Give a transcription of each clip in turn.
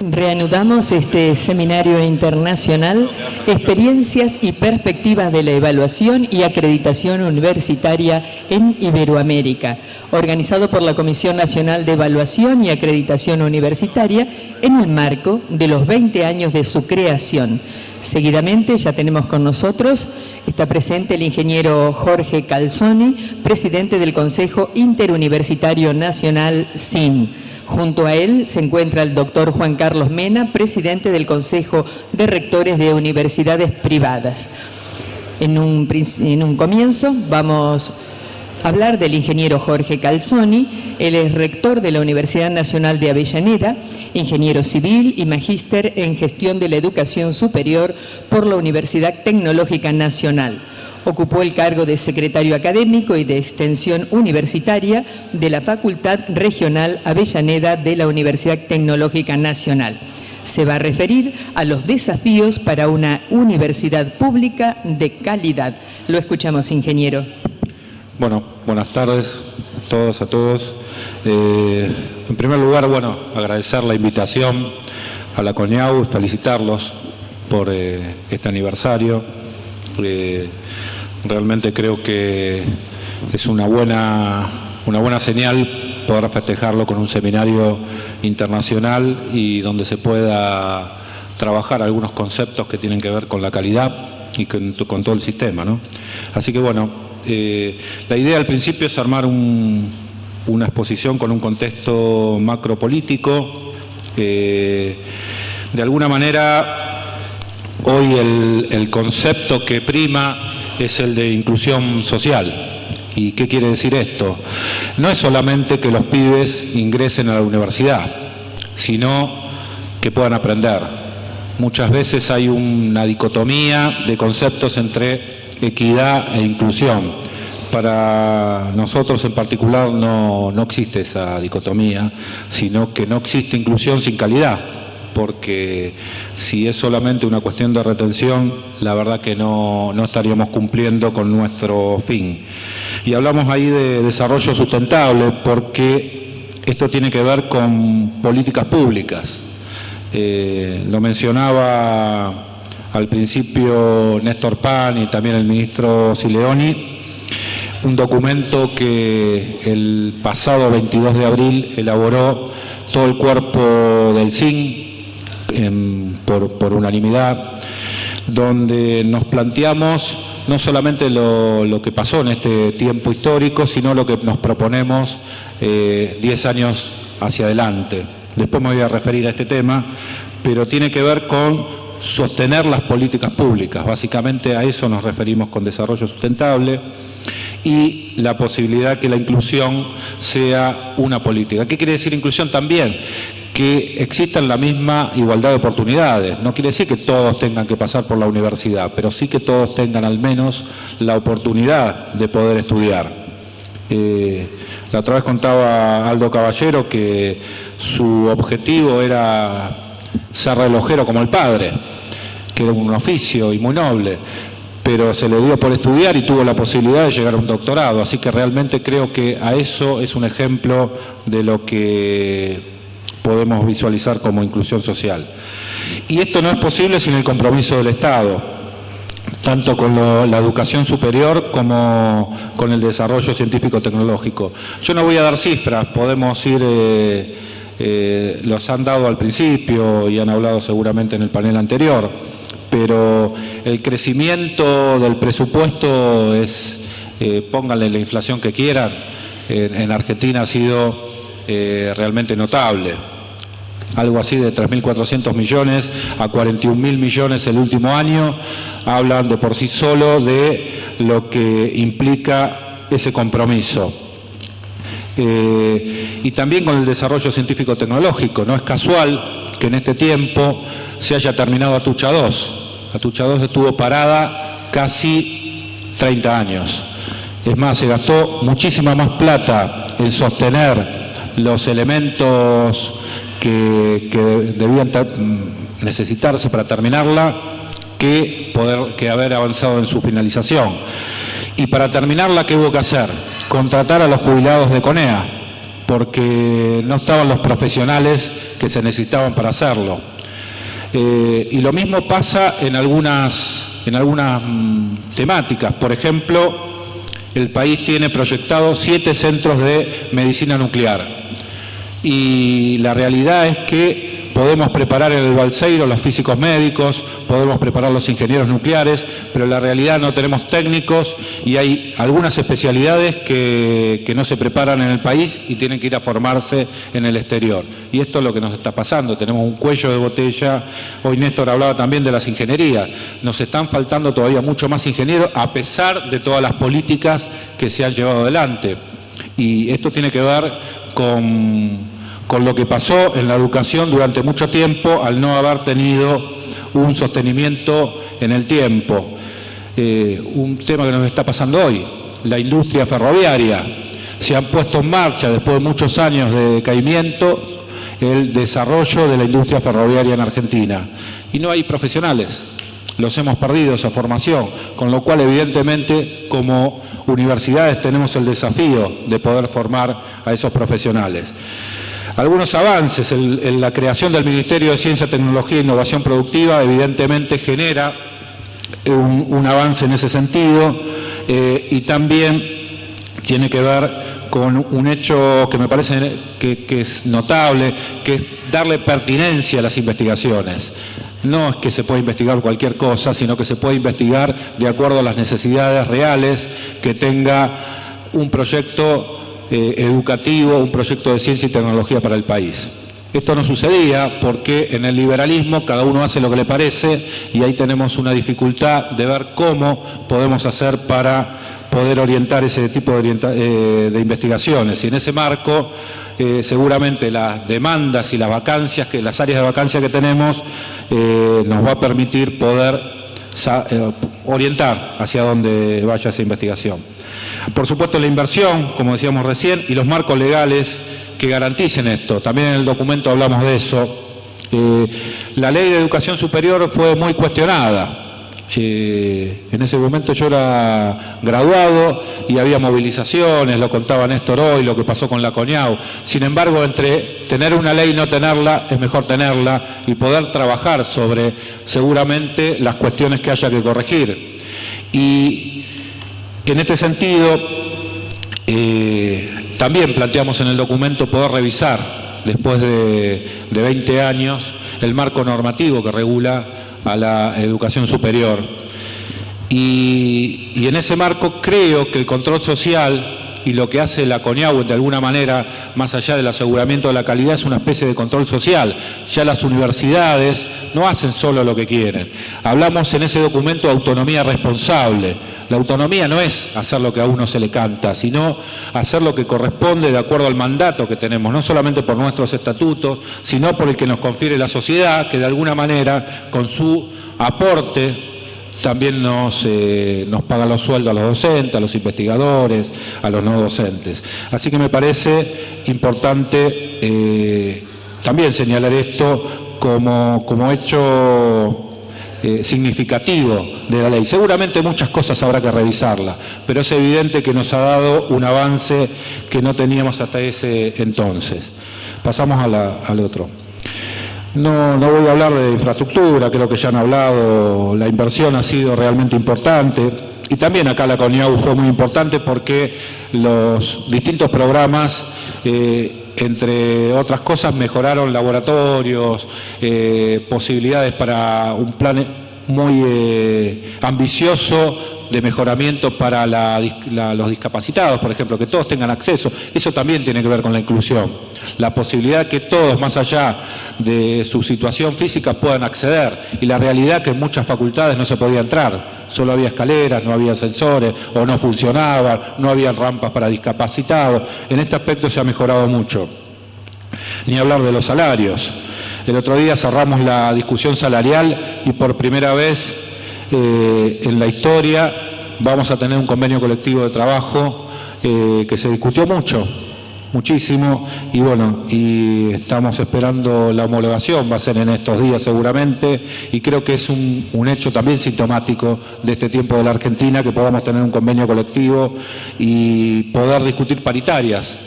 Reanudamos este seminario internacional, Experiencias y Perspectivas de la Evaluación y Acreditación Universitaria en Iberoamérica, organizado por la Comisión Nacional de Evaluación y Acreditación Universitaria en el marco de los 20 años de su creación. Seguidamente ya tenemos con nosotros, está presente el ingeniero Jorge Calzoni, presidente del Consejo Interuniversitario Nacional SIN. Junto a él se encuentra el doctor Juan Carlos Mena, presidente del Consejo de Rectores de Universidades Privadas. En un comienzo vamos a hablar del ingeniero Jorge Calzoni. Él es rector de la Universidad Nacional de Avellaneda, ingeniero civil y magíster en gestión de la educación superior por la Universidad Tecnológica Nacional. Ocupó el cargo de secretario académico y de extensión universitaria de la Facultad Regional Avellaneda de la Universidad Tecnológica Nacional. Se va a referir a los desafíos para una universidad pública de calidad. Lo escuchamos, ingeniero. Bueno, buenas tardes a todos. En primer lugar, agradecer la invitación a la CONIAU y felicitarlos por este aniversario. Realmente creo que es una buena señal poder festejarlo con un seminario internacional y donde se pueda trabajar algunos conceptos que tienen que ver con la calidad y con todo el sistema, ¿no? Así que la idea al principio es armar una exposición con un contexto macropolítico. De alguna manera, hoy el concepto que prima es el de inclusión social. ¿Y qué quiere decir esto? No es solamente que los pibes ingresen a la universidad, sino que puedan aprender. Muchas veces hay una dicotomía de conceptos entre equidad e inclusión. Para nosotros en particular no existe esa dicotomía, sino que no existe inclusión sin calidad. Porque si es solamente una cuestión de retención, la verdad que no estaríamos cumpliendo con nuestro fin. Y hablamos ahí de desarrollo sustentable porque esto tiene que ver con políticas públicas. Lo mencionaba al principio Néstor Pan y también el ministro Sileoni, un documento que el pasado 22 de abril elaboró todo el cuerpo del SIN, por unanimidad, donde nos planteamos no solamente lo que pasó en este tiempo histórico, sino lo que nos proponemos 10 años hacia adelante. Después me voy a referir a este tema, pero tiene que ver con sostener las políticas públicas. Básicamente a eso nos referimos con desarrollo sustentable y la posibilidad que la inclusión sea una política. ¿Qué quiere decir inclusión también? Que existan la misma igualdad de oportunidades. No quiere decir que todos tengan que pasar por la universidad, pero sí que todos tengan al menos la oportunidad de poder estudiar. La otra vez contaba Aldo Caballero que su objetivo era ser relojero como el padre, que era un oficio y muy noble, pero se le dio por estudiar y tuvo la posibilidad de llegar a un doctorado. Así que realmente creo que a eso es un ejemplo de lo que podemos visualizar como inclusión social. Y esto no es posible sin el compromiso del Estado, tanto con la educación superior como con el desarrollo científico-tecnológico. Yo no voy a dar cifras, podemos ir, los han dado al principio y han hablado seguramente en el panel anterior, pero el crecimiento del presupuesto es, pónganle la inflación que quieran, en Argentina ha sido realmente notable. Algo así de 3.400 millones a 41.000 millones el último año, hablan de por sí solo de lo que implica ese compromiso. Y también con el desarrollo científico-tecnológico. No es casual que en este tiempo se haya terminado Atucha 2. Atucha 2 estuvo parada casi 30 años. Es más, se gastó muchísima más plata en sostener los elementos que debían necesitarse para terminarla que haber avanzado en su finalización. Y para terminarla, ¿qué hubo que hacer? Contratar a los jubilados de CONEA, porque no estaban los profesionales que se necesitaban para hacerlo. Y lo mismo pasa en algunas temáticas. Por ejemplo, el país tiene proyectados 7 centros de medicina nuclear. Y la realidad es que podemos preparar en el Balseiro los físicos médicos, podemos preparar los ingenieros nucleares, pero en la realidad no tenemos técnicos y hay algunas especialidades que no se preparan en el país y tienen que ir a formarse en el exterior. Y esto es lo que nos está pasando, tenemos un cuello de botella. Hoy Néstor hablaba también de las ingenierías. Nos están faltando todavía mucho más ingenieros a pesar de todas las políticas que se han llevado adelante. Y esto tiene que ver con lo que pasó en la educación durante mucho tiempo al no haber tenido un sostenimiento en el tiempo. Un tema que nos está pasando hoy, la industria ferroviaria. Se han puesto en marcha, después de muchos años de decaimiento, el desarrollo de la industria ferroviaria en Argentina. Y no hay profesionales, los hemos perdido esa formación, con lo cual evidentemente como universidades tenemos el desafío de poder formar a esos profesionales. Algunos avances, en la creación del Ministerio de Ciencia, Tecnología e Innovación Productiva evidentemente genera un avance en ese sentido y también tiene que ver con un hecho que me parece que es notable, que es darle pertinencia a las investigaciones. No es que se pueda investigar cualquier cosa, sino que se puede investigar de acuerdo a las necesidades reales que tenga un proyecto educativo, un proyecto de ciencia y tecnología para el país. Esto no sucedía porque en el liberalismo cada uno hace lo que le parece y ahí tenemos una dificultad de ver cómo podemos hacer para poder orientar ese tipo de investigaciones. Y en ese marco, seguramente las demandas y las vacancias, las áreas de vacancia que tenemos, nos va a permitir poder orientar hacia dónde vaya esa investigación. Por supuesto, la inversión, como decíamos recién, y los marcos legales que garanticen esto. También en el documento hablamos de eso. La ley de educación superior fue muy cuestionada. En ese momento yo era graduado y había movilizaciones, lo contaba Néstor hoy, lo que pasó con la CONIAU. Sin embargo, entre tener una ley y no tenerla, es mejor tenerla y poder trabajar sobre seguramente las cuestiones que haya que corregir. Y en este sentido, también planteamos en el documento poder revisar, después de 20 años, el marco normativo que regula a la educación superior. Y en ese marco creo que el control social y lo que hace la CONIAU de alguna manera, más allá del aseguramiento de la calidad, es una especie de control social. Ya las universidades no hacen solo lo que quieren. Hablamos en ese documento de autonomía responsable. La autonomía no es hacer lo que a uno se le canta, sino hacer lo que corresponde de acuerdo al mandato que tenemos, no solamente por nuestros estatutos, sino por el que nos confiere la sociedad, que de alguna manera, con su aporte, también nos paga los sueldos a los docentes, a los investigadores, a los no docentes. Así que me parece importante también señalar esto como hecho significativo de la ley. Seguramente muchas cosas habrá que revisarla, pero es evidente que nos ha dado un avance que no teníamos hasta ese entonces. Pasamos al otro. No voy a hablar de infraestructura, creo que ya han hablado, la inversión ha sido realmente importante y también acá la CONIAU fue muy importante porque los distintos programas, entre otras cosas, mejoraron laboratorios, posibilidades para un plan muy ambicioso de mejoramiento para los discapacitados, por ejemplo, que todos tengan acceso. Eso también tiene que ver con la inclusión. La posibilidad que todos, más allá de su situación física, puedan acceder. Y la realidad que en muchas facultades no se podía entrar. Solo había escaleras, no había ascensores, o no funcionaban, no había rampas para discapacitados. En este aspecto se ha mejorado mucho. Ni hablar de los salarios. El otro día cerramos la discusión salarial y por primera vez en la historia vamos a tener un convenio colectivo de trabajo que se discutió muchísimo, y bueno, y estamos esperando la homologación, va a ser en estos días seguramente, y creo que es un hecho también sintomático de este tiempo de la Argentina, que podamos tener un convenio colectivo y poder discutir paritarias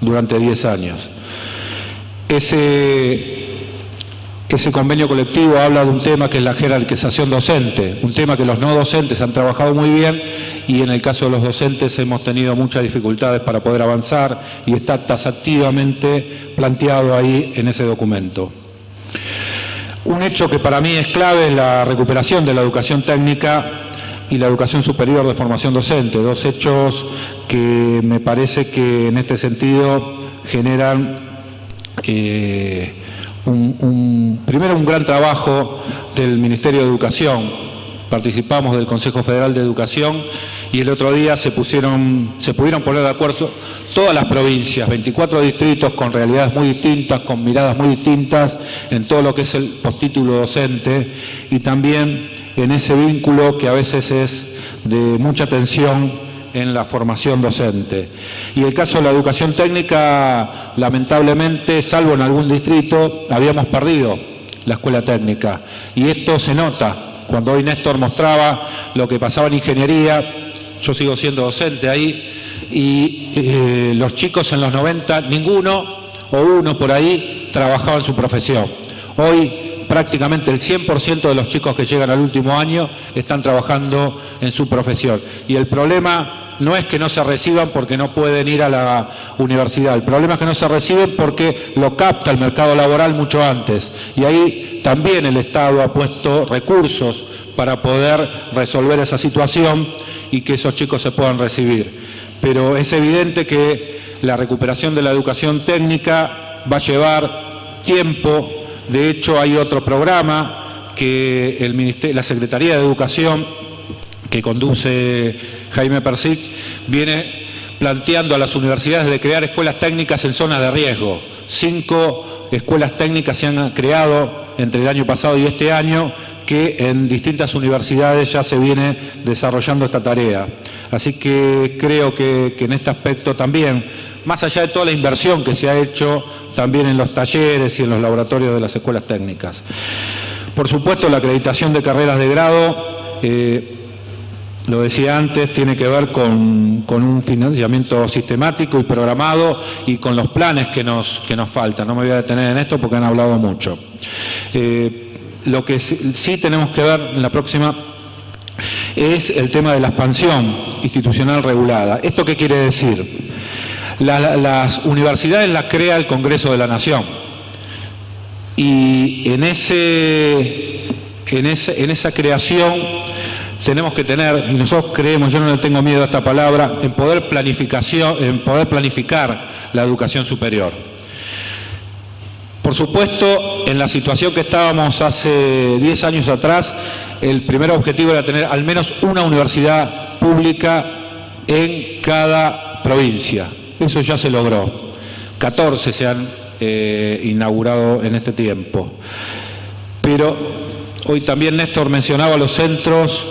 durante 10 años. Ese convenio colectivo habla de un tema que es la jerarquización docente, un tema que los no docentes han trabajado muy bien y en el caso de los docentes hemos tenido muchas dificultades para poder avanzar y está taxativamente planteado ahí en ese documento. Un hecho que para mí es clave es la recuperación de la educación técnica y la educación superior de formación docente, dos hechos que me parece que en este sentido generan primero un gran trabajo del Ministerio de Educación. Participamos del Consejo Federal de Educación y el otro día se pudieron poner de acuerdo todas las provincias, 24 distritos con realidades muy distintas, con miradas muy distintas en todo lo que es el postítulo docente y también en ese vínculo que a veces es de mucha tensión en la formación docente. Y el caso de la educación técnica, lamentablemente, salvo en algún distrito, habíamos perdido la escuela técnica. Y esto se nota. Cuando hoy Néstor mostraba lo que pasaba en ingeniería, yo sigo siendo docente ahí, y los chicos en los 90, ninguno o uno por ahí trabajaba en su profesión. Hoy prácticamente el 100% de los chicos que llegan al último año están trabajando en su profesión. Y el problema no es que no se reciban porque no pueden ir a la universidad, el problema es que no se reciben porque lo capta el mercado laboral mucho antes. Y ahí también el Estado ha puesto recursos para poder resolver esa situación y que esos chicos se puedan recibir. Pero es evidente que la recuperación de la educación técnica va a llevar tiempo. De hecho, hay otro programa que la Secretaría de Educación, que conduce Jaime Persic, viene planteando a las universidades de crear escuelas técnicas en zonas de riesgo. 5 escuelas técnicas se han creado entre el año pasado y este año, que en distintas universidades ya se viene desarrollando esta tarea. Así que creo que en este aspecto también, más allá de toda la inversión que se ha hecho también en los talleres y en los laboratorios de las escuelas técnicas. Por supuesto, la acreditación de carreras de grado, lo decía antes, tiene que ver con un financiamiento sistemático y programado y con los planes que nos faltan. No me voy a detener en esto porque han hablado mucho. Lo que sí tenemos que ver en la próxima es el tema de la expansión institucional regulada. ¿Esto qué quiere decir? Las universidades las crea el Congreso de la Nación y en esa creación tenemos que tener, y nosotros creemos, yo no le tengo miedo a esta palabra, en poder planificar la educación superior. Por supuesto, en la situación que estábamos hace 10 años atrás, el primer objetivo era tener al menos una universidad pública en cada provincia. Eso ya se logró. 14 se han inaugurado en este tiempo. Pero hoy también Néstor mencionaba los centros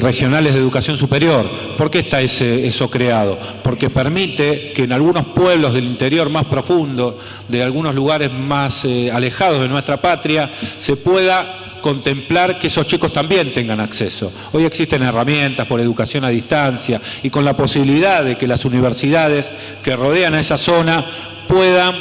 regionales de educación superior. ¿Por qué está eso creado? Porque permite que en algunos pueblos del interior más profundo, de algunos lugares más alejados de nuestra patria, se pueda contemplar que esos chicos también tengan acceso. Hoy existen herramientas por educación a distancia y con la posibilidad de que las universidades que rodean a esa zona puedan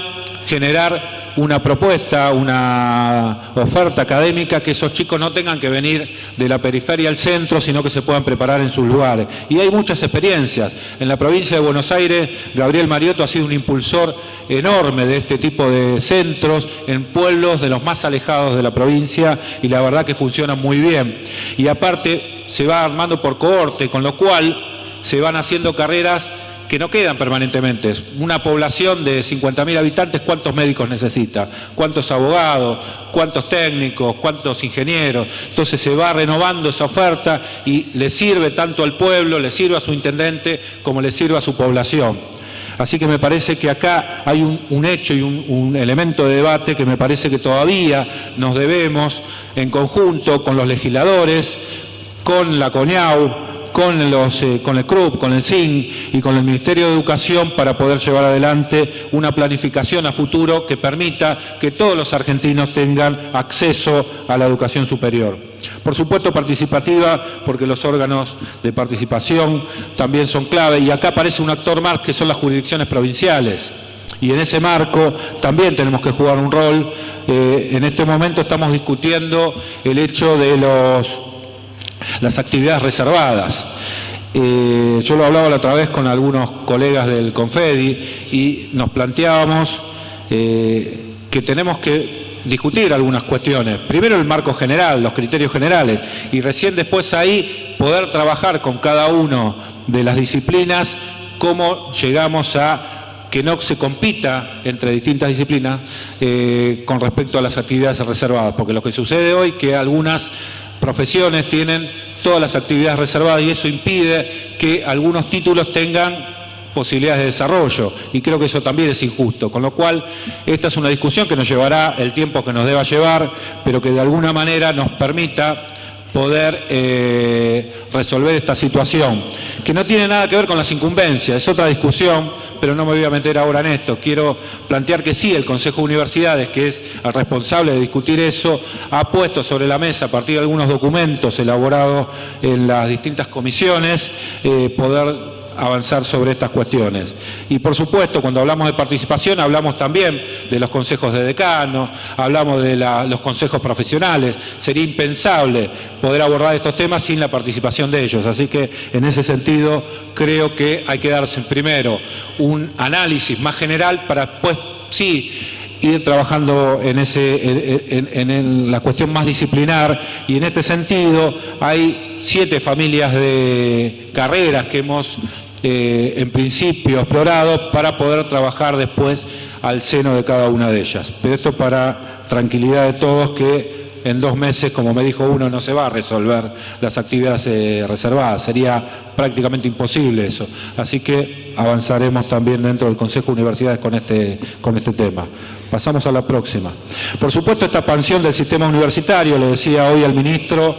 generar una propuesta, una oferta académica, que esos chicos no tengan que venir de la periferia al centro, sino que se puedan preparar en sus lugares. Y hay muchas experiencias. En la provincia de Buenos Aires, Gabriel Mariotto ha sido un impulsor enorme de este tipo de centros en pueblos de los más alejados de la provincia y la verdad que funcionan muy bien. Y aparte se va armando por cohorte, con lo cual se van haciendo carreras que no quedan permanentemente. Una población de 50.000 habitantes, ¿cuántos médicos necesita? ¿Cuántos abogados? ¿Cuántos técnicos? ¿Cuántos ingenieros? Entonces se va renovando esa oferta y le sirve tanto al pueblo, le sirve a su intendente, como le sirve a su población. Así que me parece que acá hay un hecho y un elemento de debate que me parece que todavía nos debemos, en conjunto con los legisladores, con la CONIAU, con el CRUB, con el CIN y con el Ministerio de Educación para poder llevar adelante una planificación a futuro que permita que todos los argentinos tengan acceso a la educación superior. Por supuesto, participativa, porque los órganos de participación también son clave, y acá aparece un actor más que son las jurisdicciones provinciales. Y en ese marco también tenemos que jugar un rol. En este momento estamos discutiendo el hecho de las actividades reservadas. Yo lo hablaba la otra vez con algunos colegas del Confedi y nos planteábamos que tenemos que discutir algunas cuestiones. Primero el marco general, los criterios generales, y recién después ahí poder trabajar con cada una de las disciplinas cómo llegamos a que no se compita entre distintas disciplinas con respecto a las actividades reservadas, porque lo que sucede hoy es que algunas profesiones tienen todas las actividades reservadas y eso impide que algunos títulos tengan posibilidades de desarrollo, y creo que eso también es injusto, con lo cual esta es una discusión que nos llevará el tiempo que nos deba llevar, pero que de alguna manera nos permita poder resolver esta situación, que no tiene nada que ver con las incumbencias, es otra discusión, pero no me voy a meter ahora en esto. Quiero plantear que sí, el Consejo de Universidades, que es el responsable de discutir eso, ha puesto sobre la mesa, a partir de algunos documentos elaborados en las distintas comisiones, poder avanzar sobre estas cuestiones. Y por supuesto, cuando hablamos de participación, hablamos también de los consejos de decanos, hablamos de los consejos profesionales. Sería impensable poder abordar estos temas sin la participación de ellos. Así que, en ese sentido, creo que hay que darse primero un análisis más general para después, sí, ir trabajando en la cuestión más disciplinar, y en este sentido hay 7 familias de carreras que hemos en principio explorado para poder trabajar después al seno de cada una de ellas. Pero esto para tranquilidad de todos, que en 2 meses, como me dijo uno, no se va a resolver las actividades reservadas, sería prácticamente imposible eso. Así que avanzaremos también dentro del Consejo de Universidades con este tema. Pasamos a la próxima. Por supuesto, esta expansión del sistema universitario, le decía hoy al ministro,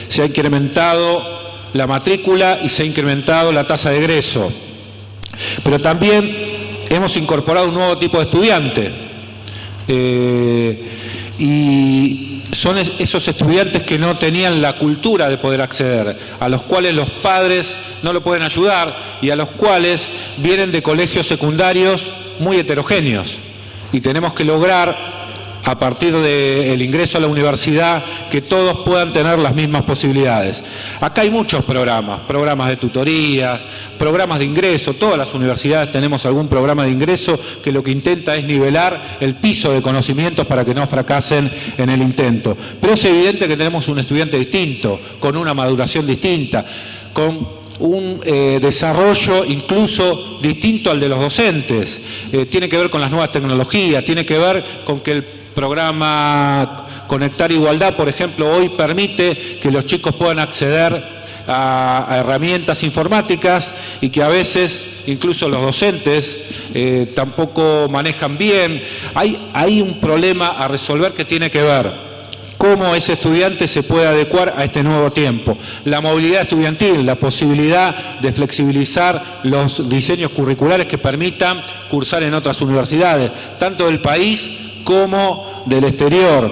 se ha incrementado la matrícula y se ha incrementado la tasa de egreso. Pero también hemos incorporado un nuevo tipo de estudiante. Y son esos estudiantes que no tenían la cultura de poder acceder, a los cuales los padres no lo pueden ayudar y a los cuales vienen de colegios secundarios muy heterogéneos. Y tenemos que lograr, a partir del ingreso a la universidad, que todos puedan tener las mismas posibilidades. Acá hay muchos programas de tutorías, programas de ingreso. Todas las universidades tenemos algún programa de ingreso que lo que intenta es nivelar el piso de conocimientos para que no fracasen en el intento. Pero es evidente que tenemos un estudiante distinto, con una maduración distinta, con un desarrollo incluso distinto al de los docentes. Tiene que ver con las nuevas tecnologías, tiene que ver con que el programa Conectar Igualdad, por ejemplo, hoy permite que los chicos puedan acceder a herramientas informáticas y que a veces incluso los docentes tampoco manejan bien. Hay un problema a resolver que tiene que ver cómo ese estudiante se puede adecuar a este nuevo tiempo. La movilidad estudiantil, la posibilidad de flexibilizar los diseños curriculares que permitan cursar en otras universidades, tanto del país como del exterior.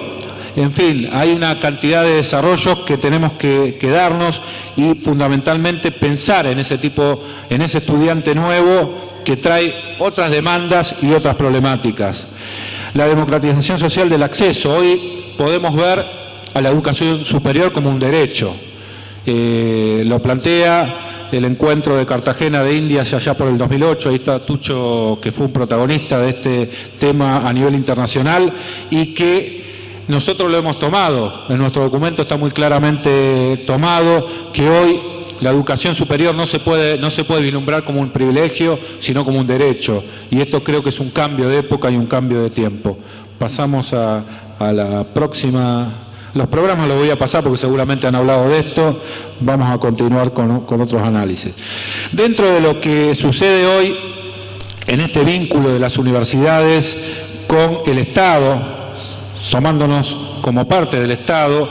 En fin, hay una cantidad de desarrollos que tenemos que darnos y fundamentalmente pensar en ese estudiante nuevo que trae otras demandas y otras problemáticas. La democratización social del acceso. Hoy podemos ver a la educación superior como un derecho. Lo plantea el encuentro de Cartagena de Indias allá por el 2008, ahí está Tucho, que fue un protagonista de este tema a nivel internacional, y que nosotros lo hemos tomado, en nuestro documento está muy claramente tomado, que hoy la educación superior no se puede vislumbrar como un privilegio, sino como un derecho, y esto creo que es un cambio de época y un cambio de tiempo. Pasamos a la próxima. Los programas los voy a pasar porque seguramente han hablado de esto. Vamos a continuar con otros análisis. Dentro de lo que sucede hoy en este vínculo de las universidades con el Estado, tomándonos como parte del Estado,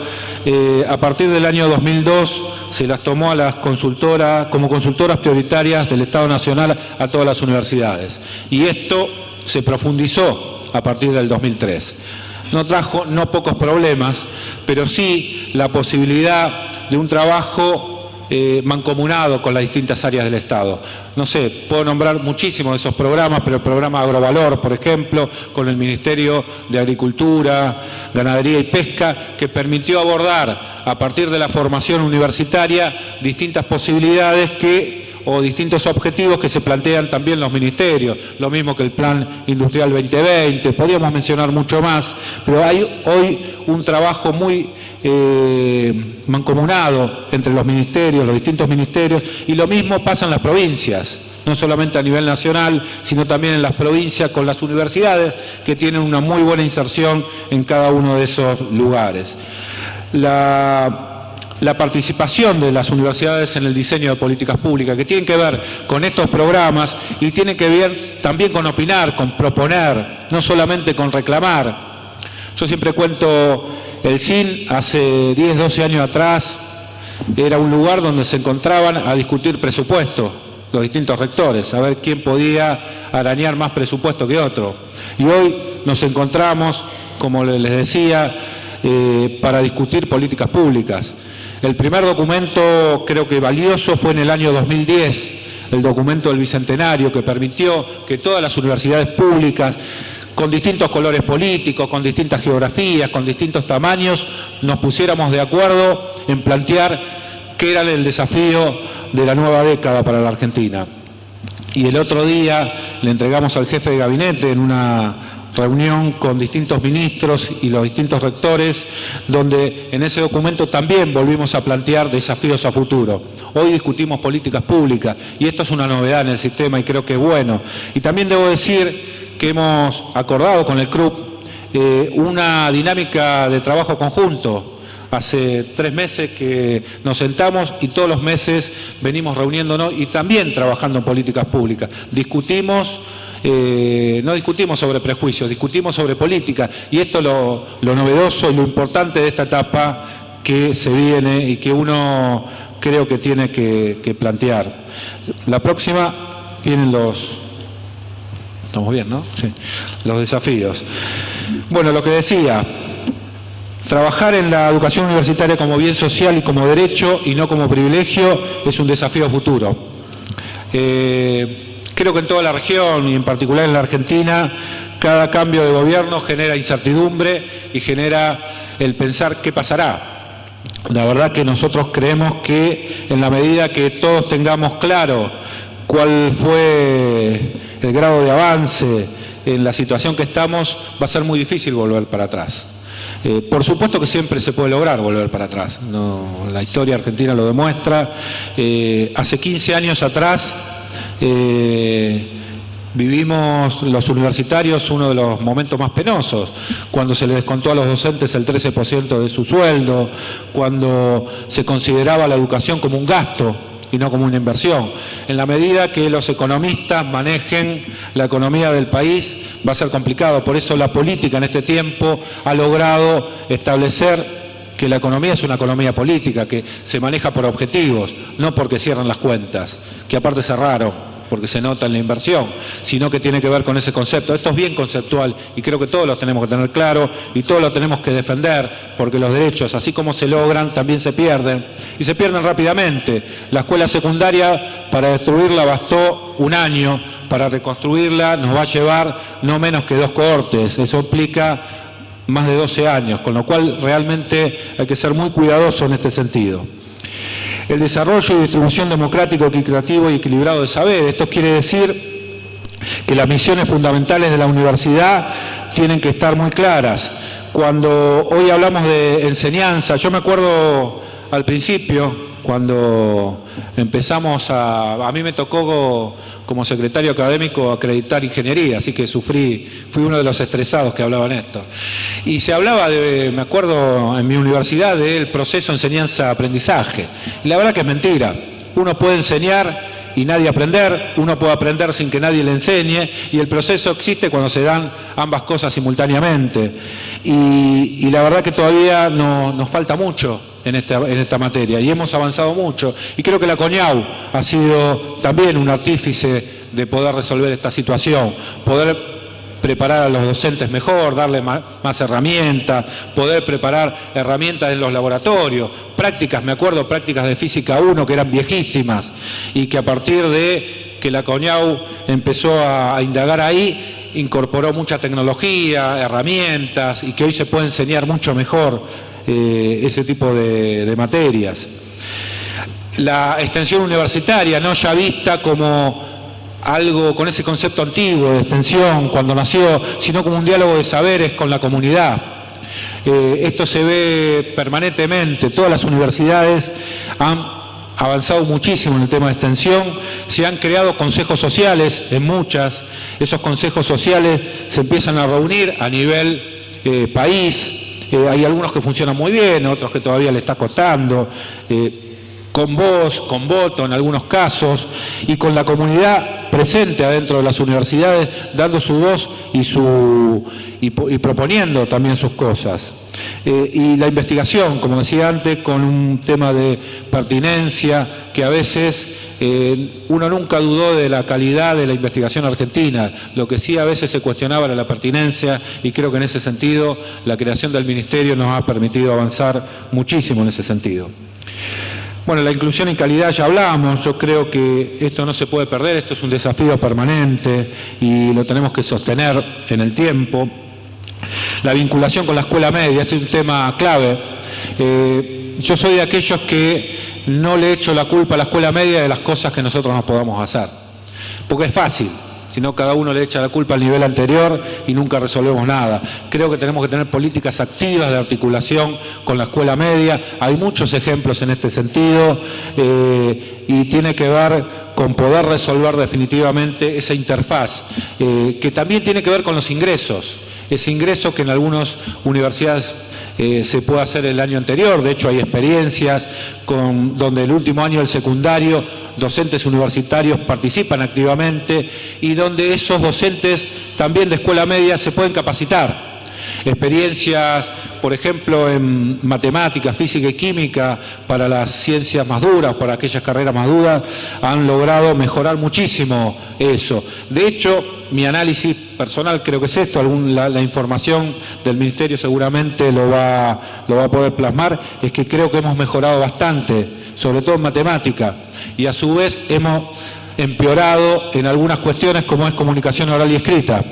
a partir del año 2002 se las tomó a las consultoras como consultoras prioritarias del Estado Nacional a todas las universidades. Y esto se profundizó a partir del 2003. No trajo no pocos problemas, pero sí la posibilidad de un trabajo mancomunado con las distintas áreas del Estado. No sé, puedo nombrar muchísimos de esos programas, pero el programa Agrovalor, por ejemplo, con el Ministerio de Agricultura, Ganadería y Pesca, que permitió abordar a partir de la formación universitaria distintas posibilidades o distintos objetivos que se plantean también los ministerios, lo mismo que el Plan Industrial 2020, podríamos mencionar mucho más, pero hay hoy un trabajo muy mancomunado entre los ministerios, los distintos ministerios, y lo mismo pasa en las provincias, no solamente a nivel nacional, sino también en las provincias con las universidades que tienen una muy buena inserción en cada uno de esos lugares. La participación de las universidades en el diseño de políticas públicas, que tienen que ver con estos programas y tienen que ver también con opinar, con proponer, no solamente con reclamar. Yo siempre cuento, el CIN hace 10, 12 años atrás era un lugar donde se encontraban a discutir presupuesto, los distintos rectores, a ver quién podía arañar más presupuesto que otro. Y hoy nos encontramos, como les decía, para discutir políticas públicas. El primer documento, creo que valioso, fue en el año 2010, el documento del Bicentenario, que permitió que todas las universidades públicas, con distintos colores políticos, con distintas geografías, con distintos tamaños, nos pusiéramos de acuerdo en plantear qué era el desafío de la nueva década para la Argentina. Y el otro día le entregamos al jefe de gabinete en una reunión con distintos ministros y los distintos rectores, donde en ese documento también volvimos a plantear desafíos a futuro. Hoy discutimos políticas públicas y esto es una novedad en el sistema y creo que es bueno. Y también debo decir que hemos acordado con el CRUB una dinámica de trabajo conjunto. Hace 3 meses que nos sentamos y todos los meses venimos reuniéndonos y también trabajando en políticas públicas. Discutimos, no discutimos sobre prejuicios, discutimos sobre política y esto es lo novedoso y lo importante de esta etapa que se viene y que uno creo que tiene que plantear. La próxima vienen estamos bien, ¿no? Sí. Los desafíos. Bueno, lo que decía, trabajar en la educación universitaria como bien social y como derecho y no como privilegio es un desafío futuro. Creo que en toda la región y en particular en la Argentina, cada cambio de gobierno genera incertidumbre y genera el pensar qué pasará. La verdad que nosotros creemos que en la medida que todos tengamos claro cuál fue el grado de avance en la situación que estamos, va a ser muy difícil volver para atrás. Por supuesto que siempre se puede lograr volver para atrás, la historia argentina lo demuestra. Hace 15 años atrás vivimos los universitarios uno de los momentos más penosos, cuando se les descontó a los docentes el 13% de su sueldo, cuando se consideraba la educación como un gasto y no como una inversión. En la medida que los economistas manejen la economía del país va a ser complicado, por eso la política en este tiempo ha logrado establecer que la economía es una economía política, que se maneja por objetivos, no porque cierran las cuentas, que aparte es raro, porque se nota en la inversión, sino que tiene que ver con ese concepto. Esto es bien conceptual y creo que todos lo tenemos que tener claro y todos lo tenemos que defender, porque los derechos, así como se logran, también se pierden, y se pierden rápidamente. La escuela secundaria, para destruirla bastó 1 año, para reconstruirla nos va a llevar no menos que 2 cohortes, eso implica más de 12 años, con lo cual realmente hay que ser muy cuidadoso en este sentido. El desarrollo y distribución democrático, equitativo y equilibrado de saber. Esto quiere decir que las misiones fundamentales de la universidad tienen que estar muy claras. Cuando hoy hablamos de enseñanza, yo me acuerdo al principio, cuando empezamos a mí me tocó como secretario académico acreditar ingeniería, así que fui uno de los estresados que hablaban esto. Y se hablaba me acuerdo en mi universidad, del proceso enseñanza-aprendizaje. Y la verdad que es mentira. Uno puede enseñar y nadie aprender, uno puede aprender sin que nadie le enseñe, y el proceso existe cuando se dan ambas cosas simultáneamente. Y la verdad que todavía nos falta mucho en esta materia, y hemos avanzado mucho, y creo que la CONIAU ha sido también un artífice de poder resolver esta situación, poder preparar a los docentes mejor, darle más herramientas, poder preparar herramientas en los laboratorios, prácticas, me acuerdo, prácticas de física 1 que eran viejísimas y que a partir de que la CONIAU empezó a indagar ahí, incorporó mucha tecnología, herramientas y que hoy se puede enseñar mucho mejor ese tipo de materias. La extensión universitaria, no ya vista como algo con ese concepto antiguo de extensión cuando nació, sino como un diálogo de saberes con la comunidad. Esto se ve permanentemente, todas las universidades han avanzado muchísimo en el tema de extensión, se han creado consejos sociales en muchas, esos consejos sociales se empiezan a reunir a nivel país, hay algunos que funcionan muy bien, otros que todavía le está costando, con voz, con voto en algunos casos, y con la comunidad presente adentro de las universidades, dando su voz y proponiendo también sus cosas. Y la investigación, como decía antes, con un tema de pertinencia, que a veces uno nunca dudó de la calidad de la investigación argentina, lo que sí a veces se cuestionaba era la pertinencia, y creo que en ese sentido la creación del ministerio nos ha permitido avanzar muchísimo en ese sentido. Bueno, la inclusión y calidad ya hablamos, yo creo que esto no se puede perder, esto es un desafío permanente y lo tenemos que sostener en el tiempo. La vinculación con la escuela media, este es un tema clave. Yo soy de aquellos que no le echo la culpa a la escuela media de las cosas que nosotros no podamos hacer, porque es fácil. Si no, cada uno le echa la culpa al nivel anterior y nunca resolvemos nada. Creo que tenemos que tener políticas activas de articulación con la escuela media. Hay muchos ejemplos en este sentido y tiene que ver con poder resolver definitivamente esa interfaz, que también tiene que ver con los ingresos. Ese ingreso que en algunas universidades se puede hacer el año anterior, de hecho hay experiencias donde el último año del secundario docentes universitarios participan activamente y donde esos docentes también de escuela media se pueden capacitar. Experiencias, por ejemplo, en matemáticas, física y química para las ciencias más duras, para aquellas carreras más duras, han logrado mejorar muchísimo eso. De hecho, mi análisis personal creo que es esto, la información del Ministerio seguramente lo va a poder plasmar, es que creo que hemos mejorado bastante, sobre todo en matemática, y a su vez hemos empeorado en algunas cuestiones como es comunicación oral y escrita.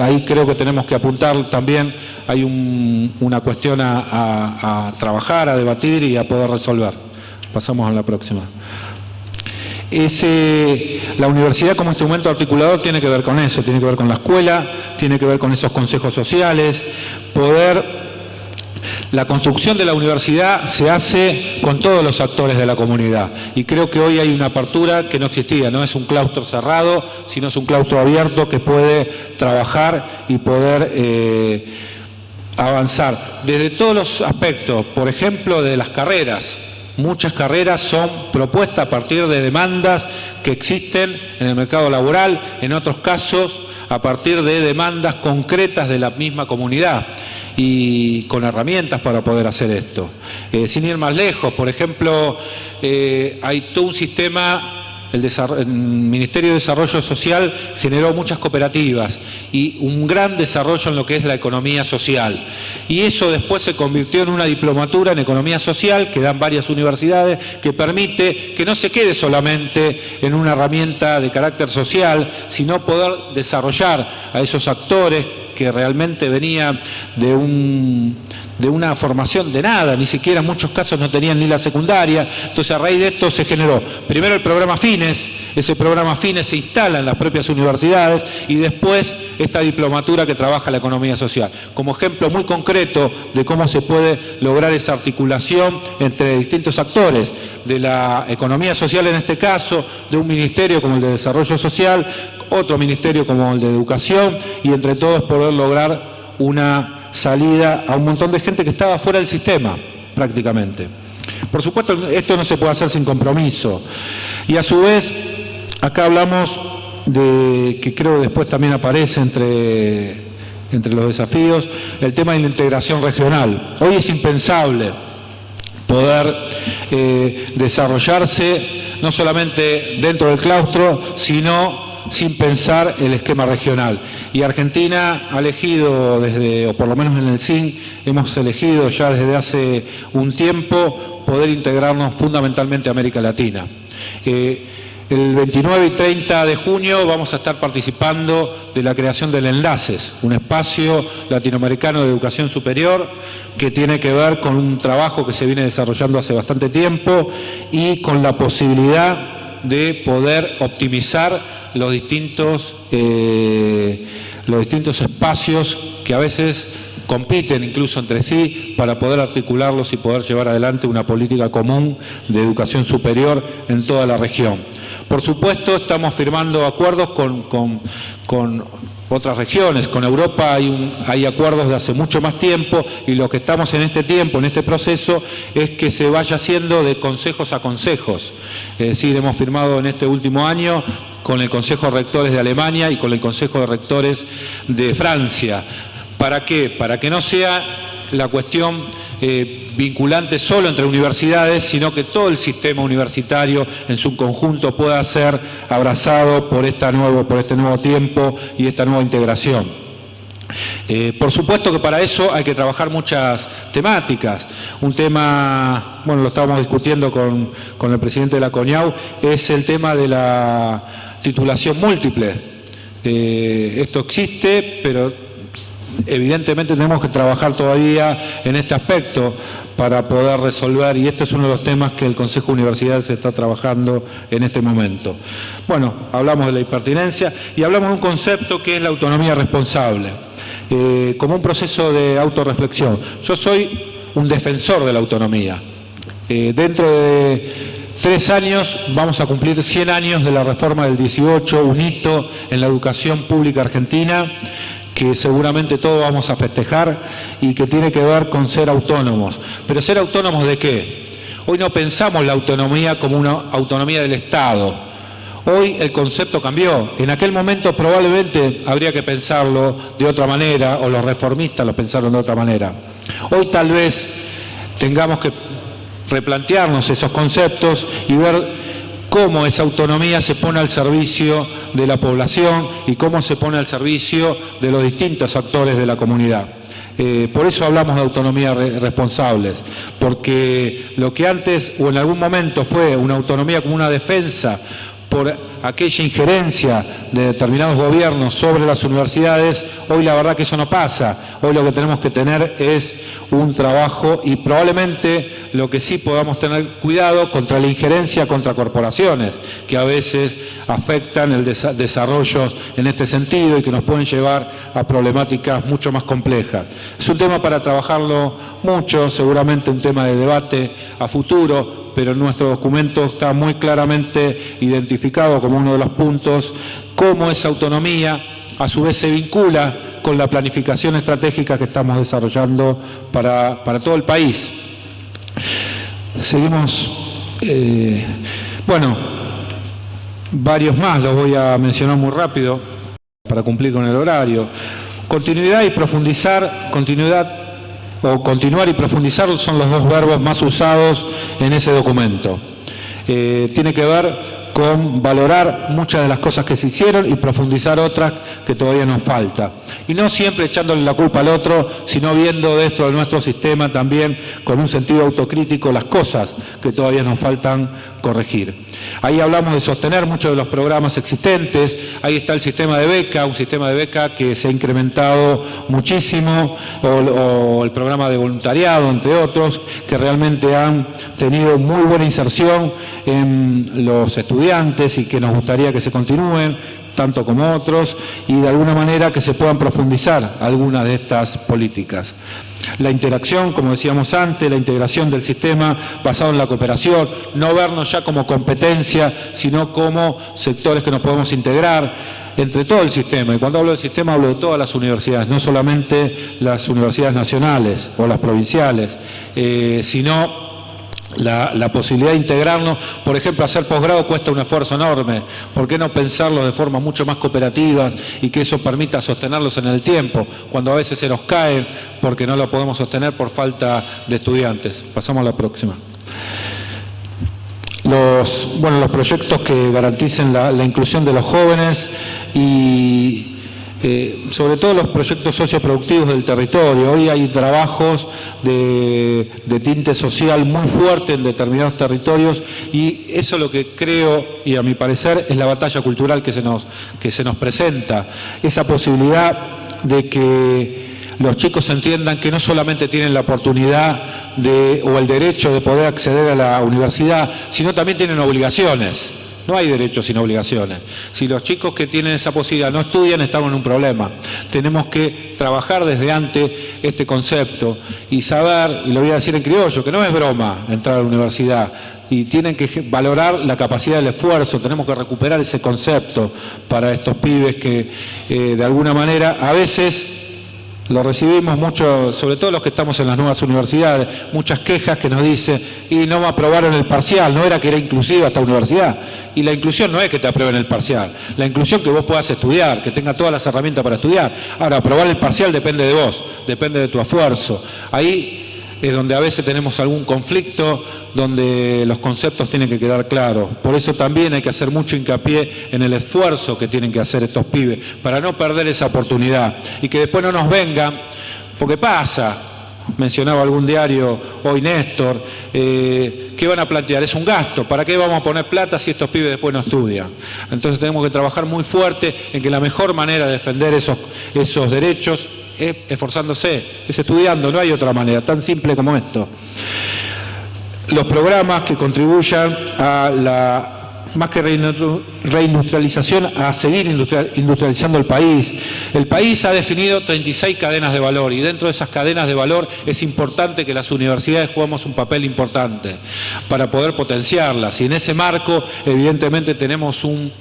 Ahí creo que tenemos que apuntar también, hay una cuestión a trabajar, a debatir y a poder resolver. Pasamos a la próxima. La universidad como instrumento articulador tiene que ver con eso, tiene que ver con la escuela, tiene que ver con esos consejos sociales, la construcción de la universidad se hace con todos los actores de la comunidad y creo que hoy hay una apertura que no existía, no es un claustro cerrado, sino es un claustro abierto que puede trabajar y poder avanzar desde todos los aspectos, por ejemplo, de las carreras. Muchas carreras son propuestas a partir de demandas que existen en el mercado laboral, en otros casos a partir de demandas concretas de la misma comunidad y con herramientas para poder hacer esto. Sin ir más lejos, por ejemplo, hay todo un sistema. El Ministerio de Desarrollo Social generó muchas cooperativas y un gran desarrollo en lo que es la economía social. Y eso después se convirtió en una diplomatura en economía social que dan varias universidades, que permite que no se quede solamente en una herramienta de carácter social, sino poder desarrollar a esos actores que realmente venían de una formación de nada, ni siquiera en muchos casos no tenían ni la secundaria. Entonces a raíz de esto se generó primero el programa Fines, ese programa Fines se instala en las propias universidades y después esta diplomatura que trabaja la economía social, como ejemplo muy concreto de cómo se puede lograr esa articulación entre distintos actores de la economía social en este caso, de un ministerio como el de Desarrollo Social, otro ministerio como el de Educación y entre todos poder lograr una salida a un montón de gente que estaba fuera del sistema prácticamente. Por supuesto, esto no se puede hacer sin compromiso. Y a su vez, acá hablamos de, que creo que después también aparece entre los desafíos, el tema de la integración regional. Hoy es impensable poder desarrollarse no solamente dentro del claustro, sino sin pensar el esquema regional. Y Argentina ha elegido desde, o por lo menos en el CIN, hemos elegido ya desde hace un tiempo poder integrarnos fundamentalmente a América Latina. El 29 y 30 de junio vamos a estar participando de la creación del Enlaces, un espacio latinoamericano de educación superior que tiene que ver con un trabajo que se viene desarrollando hace bastante tiempo y con la posibilidad de poder optimizar los distintos espacios que a veces compiten incluso entre sí para poder articularlos y poder llevar adelante una política común de educación superior en toda la región. Por supuesto, estamos firmando acuerdos con otras regiones. Con Europa hay acuerdos de hace mucho más tiempo y lo que estamos en este tiempo, en este proceso, es que se vaya haciendo de consejos a consejos. Es decir, hemos firmado en este último año con el Consejo de Rectores de Alemania y con el Consejo de Rectores de Francia. ¿Para qué? Para que no sea la cuestión vinculante solo entre universidades, sino que todo el sistema universitario en su conjunto pueda ser abrazado por este nuevo tiempo y esta nueva integración. Por supuesto que para eso hay que trabajar muchas temáticas. Un tema, bueno, lo estábamos discutiendo con el presidente de la CONIAU, es el tema de la titulación múltiple. Esto existe, pero evidentemente tenemos que trabajar todavía en este aspecto para poder resolver, y este es uno de los temas que el Consejo de Universidades está trabajando en este momento. Bueno, hablamos de la impertinencia y hablamos de un concepto que es la autonomía responsable, como un proceso de autorreflexión. Yo soy un defensor de la autonomía. Dentro de 3 años vamos a cumplir 100 años de la reforma del 18, un hito en la educación pública argentina, que seguramente todos vamos a festejar y que tiene que ver con ser autónomos. ¿Pero ser autónomos de qué? Hoy no pensamos la autonomía como una autonomía del Estado. Hoy el concepto cambió. En aquel momento probablemente habría que pensarlo de otra manera, o los reformistas lo pensaron de otra manera. Hoy tal vez tengamos que replantearnos esos conceptos y ver cómo esa autonomía se pone al servicio de la población y cómo se pone al servicio de los distintos actores de la comunidad. Por eso hablamos de autonomía responsables, porque lo que antes o en algún momento fue una autonomía como una defensa por aquella injerencia de determinados gobiernos sobre las universidades, hoy la verdad que eso no pasa. Hoy lo que tenemos que tener es un trabajo y probablemente lo que sí podamos tener cuidado contra la injerencia contra corporaciones, que a veces afectan el desarrollo en este sentido y que nos pueden llevar a problemáticas mucho más complejas. Es un tema para trabajarlo mucho, seguramente un tema de debate a futuro, pero en nuestro documento está muy claramente identificado como uno de los puntos cómo esa autonomía a su vez se vincula con la planificación estratégica que estamos desarrollando para todo el país. Seguimos, bueno, varios más, los voy a mencionar muy rápido para cumplir con el horario. Continuidad y profundizar, continuar y profundizar son los dos verbos más usados en ese documento. Tiene que ver con valorar muchas de las cosas que se hicieron y profundizar otras que todavía nos falta. Y no siempre echándole la culpa al otro, sino viendo dentro de nuestro sistema también con un sentido autocrítico las cosas que todavía nos faltan corregir. Ahí hablamos de sostener muchos de los programas existentes. Ahí está el sistema de beca, un sistema de beca que se ha incrementado muchísimo, o el programa de voluntariado, entre otros, que realmente han tenido muy buena inserción en los estudiantes y que nos gustaría que se continúen, tanto como otros, y de alguna manera que se puedan profundizar algunas de estas políticas. La interacción, como decíamos antes, la integración del sistema basado en la cooperación, no vernos ya como competencia, sino como sectores que nos podemos integrar entre todo el sistema. Y cuando hablo del sistema hablo de todas las universidades, no solamente las universidades nacionales o las provinciales, sino la posibilidad de integrarnos. Por ejemplo, hacer posgrado cuesta un esfuerzo enorme. ¿Por qué no pensarlo de forma mucho más cooperativa y que eso permita sostenerlos en el tiempo, cuando a veces se nos caen porque no lo podemos sostener por falta de estudiantes? Pasamos a la próxima. Los proyectos que garanticen la inclusión de los jóvenes y sobre todo los proyectos socioproductivos del territorio. Hoy hay trabajos de tinte social muy fuerte en determinados territorios y eso es lo que creo, y a mi parecer, es la batalla cultural que se nos presenta. Esa posibilidad de que los chicos entiendan que no solamente tienen la oportunidad o el derecho de poder acceder a la universidad, sino también tienen obligaciones. No hay derechos sin obligaciones. Si los chicos que tienen esa posibilidad no estudian, estamos en un problema. Tenemos que trabajar desde antes este concepto y saber, y lo voy a decir en criollo, que no es broma entrar a la universidad y tienen que valorar la capacidad del esfuerzo. Tenemos que recuperar ese concepto para estos pibes que de alguna manera a veces lo recibimos mucho, sobre todo los que estamos en las nuevas universidades, muchas quejas que nos dicen, y no me aprobaron el parcial, no era que era inclusiva esta universidad. Y la inclusión no es que te aprueben el parcial, la inclusión que vos puedas estudiar, que tenga todas las herramientas para estudiar. Ahora, aprobar el parcial depende de vos, depende de tu esfuerzo. Ahí es donde a veces tenemos algún conflicto, donde los conceptos tienen que quedar claros. Por eso también hay que hacer mucho hincapié en el esfuerzo que tienen que hacer estos pibes, para no perder esa oportunidad y que después no nos vengan, porque pasa, mencionaba algún diario hoy Néstor, ¿qué van a plantear? Es un gasto, ¿para qué vamos a poner plata si estos pibes después no estudian? Entonces tenemos que trabajar muy fuerte en que la mejor manera de defender esos derechos es esforzándose, es estudiando, no hay otra manera, tan simple como esto. Los programas que contribuyan a la, más que reindustrialización, a seguir industrializando el país. El país ha definido 36 cadenas de valor y dentro de esas cadenas de valor es importante que las universidades juguemos un papel importante para poder potenciarlas. Y en ese marco, evidentemente, tenemos un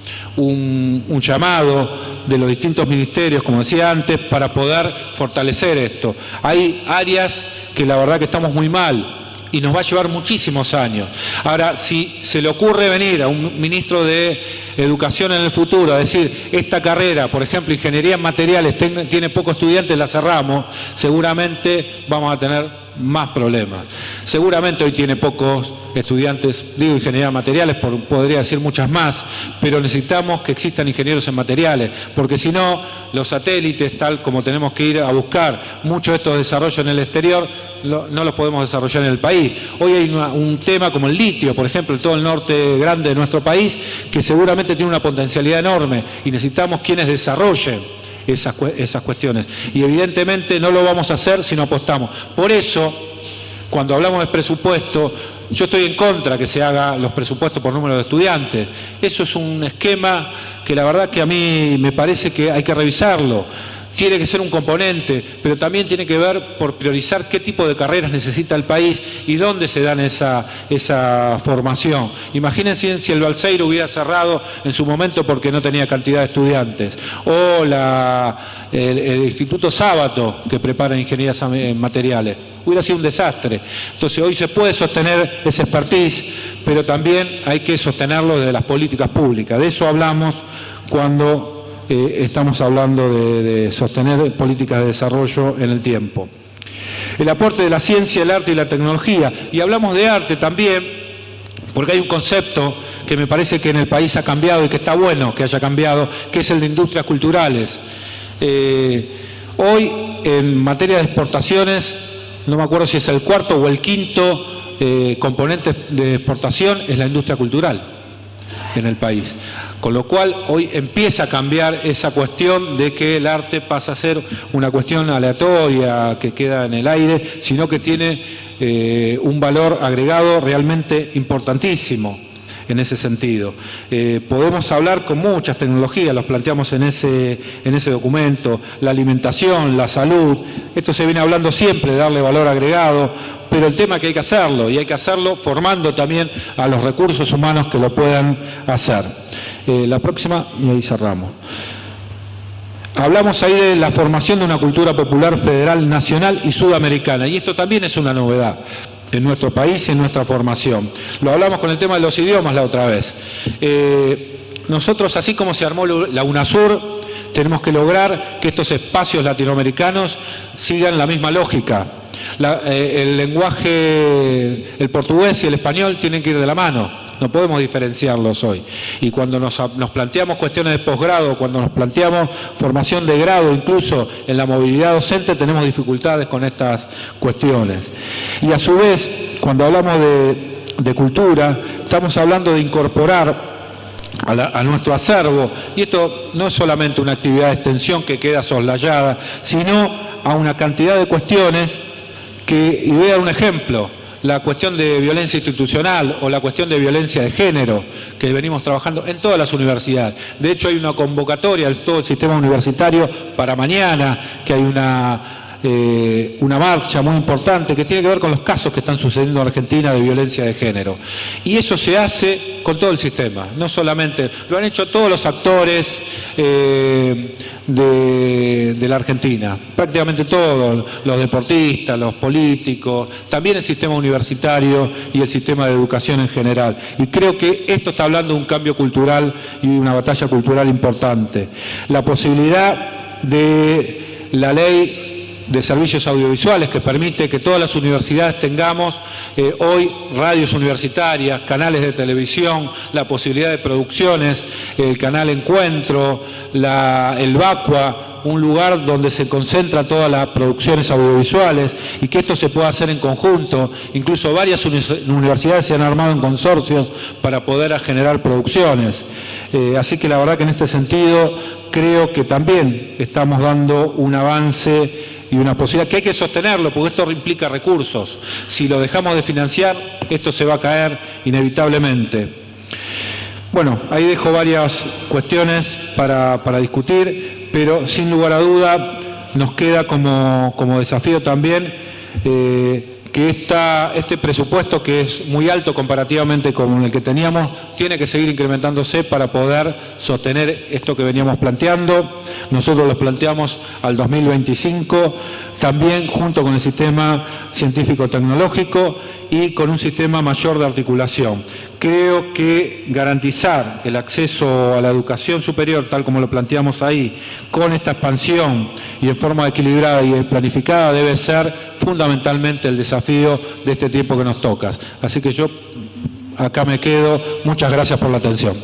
llamado de los distintos ministerios, como decía antes, para poder fortalecer esto. Hay áreas que la verdad que estamos muy mal y nos va a llevar muchísimos años. Ahora, si se le ocurre venir a un ministro de Educación en el futuro a decir, esta carrera, por ejemplo, Ingeniería en Materiales, tiene pocos estudiantes, la cerramos, seguramente vamos a tener más problemas. Seguramente hoy tiene pocos estudiantes, digo Ingeniería en Materiales, podría decir muchas más, pero necesitamos que existan ingenieros en materiales, porque si no, los satélites, tal como tenemos que ir a buscar muchos de estos desarrollos en el exterior, no los podemos desarrollar en el país. Hoy hay un tema como el litio, por ejemplo, en todo el norte grande de nuestro país, que seguramente tiene una potencialidad enorme y necesitamos quienes desarrollen esas cuestiones. Y evidentemente no lo vamos a hacer si no apostamos. Por eso, cuando hablamos de presupuesto, yo estoy en contra que se haga los presupuestos por número de estudiantes. Eso es un esquema que la verdad que a mí me parece que hay que revisarlo. Tiene que ser un componente, pero también tiene que ver por priorizar qué tipo de carreras necesita el país y dónde se dan esa formación. Imagínense si el Balseiro hubiera cerrado en su momento porque no tenía cantidad de estudiantes, o el Instituto Sábato, que prepara ingenierías en materiales. Hubiera sido un desastre. Entonces hoy se puede sostener ese expertise, pero también hay que sostenerlo desde las políticas públicas. De eso hablamos cuando estamos hablando de sostener políticas de desarrollo en el tiempo. El aporte de la ciencia, el arte y la tecnología. Y hablamos de arte también, porque hay un concepto que me parece que en el país ha cambiado y que está bueno que haya cambiado, que es el de industrias culturales. Hoy, en materia de exportaciones, no me acuerdo si es el cuarto o el quinto componente de exportación, es la industria cultural en el país. Con lo cual hoy empieza a cambiar esa cuestión de que el arte pasa a ser una cuestión aleatoria que queda en el aire, sino que tiene un valor agregado realmente importantísimo en ese sentido. Podemos hablar con muchas tecnologías, los planteamos en ese documento, la alimentación, la salud, esto se viene hablando siempre de darle valor agregado, pero el tema es que hay que hacerlo, y hay que hacerlo formando también a los recursos humanos que lo puedan hacer. La próxima, y ahí cerramos. Hablamos ahí de la formación de una cultura popular federal, nacional y sudamericana, y esto también es una novedad. en nuestro país y en nuestra formación. Lo hablamos con el tema de los idiomas la otra vez. Nosotros, así como se armó la UNASUR, tenemos que lograr que estos espacios latinoamericanos sigan la misma lógica. El lenguaje, el portugués y el español tienen que ir de la mano. No podemos diferenciarlos hoy. Y cuando nos planteamos cuestiones de posgrado, cuando nos planteamos formación de grado, incluso en la movilidad docente, tenemos dificultades con estas cuestiones. Y a su vez, cuando hablamos de cultura, estamos hablando de incorporar a nuestro acervo, y esto no es solamente una actividad de extensión que queda soslayada, sino a una cantidad de cuestiones que, y voy a dar un ejemplo, la cuestión de violencia institucional o la cuestión de violencia de género, que venimos trabajando en todas las universidades. De hecho, hay una convocatoria de todo el sistema universitario para mañana, que hay una marcha muy importante que tiene que ver con los casos que están sucediendo en Argentina de violencia de género. Y eso se hace con todo el sistema, no solamente, lo han hecho todos los actores de la Argentina, prácticamente todos, los deportistas, los políticos, también el sistema universitario y el sistema de educación en general. Y creo que esto está hablando de un cambio cultural y una batalla cultural importante. La posibilidad de la ley de servicios audiovisuales que permite que todas las universidades tengamos hoy radios universitarias, canales de televisión, la posibilidad de producciones, el canal Encuentro, el Vacua, un lugar donde se concentran todas las producciones audiovisuales y que esto se pueda hacer en conjunto. Incluso varias universidades se han armado en consorcios para poder generar producciones. Así que la verdad que en este sentido creo que también estamos dando un avance y una posibilidad que hay que sostenerlo, porque esto implica recursos. Si lo dejamos de financiar, esto se va a caer inevitablemente. Bueno, ahí dejo varias cuestiones para discutir, pero sin lugar a duda nos queda como desafío también que este presupuesto, que es muy alto comparativamente con el que teníamos, tiene que seguir incrementándose para poder sostener esto que veníamos planteando. Nosotros lo planteamos al 2025, también junto con el sistema científico-tecnológico y con un sistema mayor de articulación. Creo que garantizar el acceso a la educación superior, tal como lo planteamos ahí, con esta expansión y en forma equilibrada y planificada, debe ser fundamentalmente el desafío de este tiempo que nos toca. Así que yo acá me quedo. Muchas gracias por la atención.